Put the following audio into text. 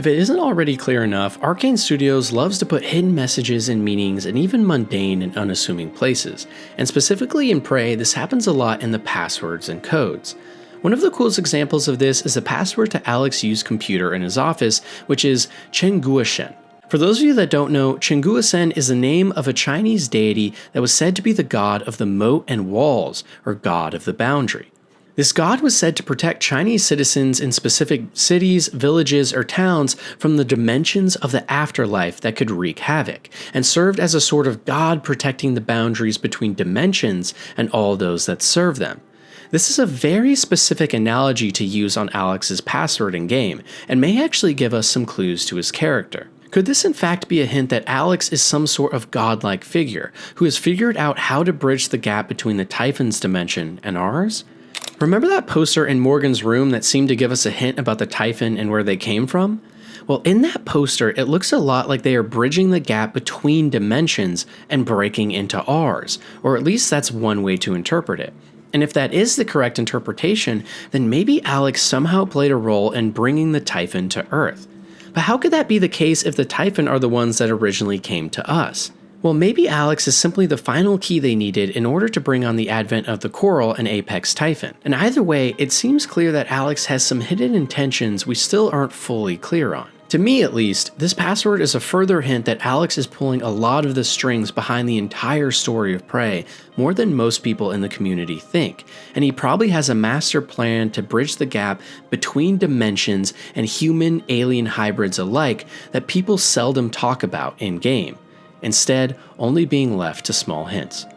If it isn't already clear enough, Arcane Studios loves to put hidden messages and meanings in even mundane and unassuming places, and specifically in Prey, this happens a lot in the passwords and codes. One of the coolest examples of this is the password to Alex Yu's computer in his office, which is Chenguoshen. For those of you that don't know, Chenguoshen is the name of a Chinese deity that was said to be the god of the moat and walls, or god of the boundary. This god was said to protect Chinese citizens in specific cities, villages, or towns from the dimensions of the afterlife that could wreak havoc, and served as a sort of god protecting the boundaries between dimensions and all those that serve them. This is a very specific analogy to use on Alex's password in game, and may actually give us some clues to his character. Could this in fact be a hint that Alex is some sort of godlike figure, who has figured out how to bridge the gap between the Typhon's dimension and ours? Remember that poster in Morgan's room that seemed to give us a hint about the Typhon and where they came from? Well, in that poster, it looks a lot like they are bridging the gap between dimensions and breaking into ours, or at least that's one way to interpret it. And if that is the correct interpretation, then maybe Alex somehow played a role in bringing the Typhon to Earth. But how could that be the case if the Typhon are the ones that originally came to us? Well, maybe Alex is simply the final key they needed in order to bring on the advent of the Coral and Apex Typhon. And either way, it seems clear that Alex has some hidden intentions we still aren't fully clear on. To me at least, this password is a further hint that Alex is pulling a lot of the strings behind the entire story of Prey, more than most people in the community think, and he probably has a master plan to bridge the gap between dimensions and human-alien hybrids alike that people seldom talk about in-game, instead only being left to small hints.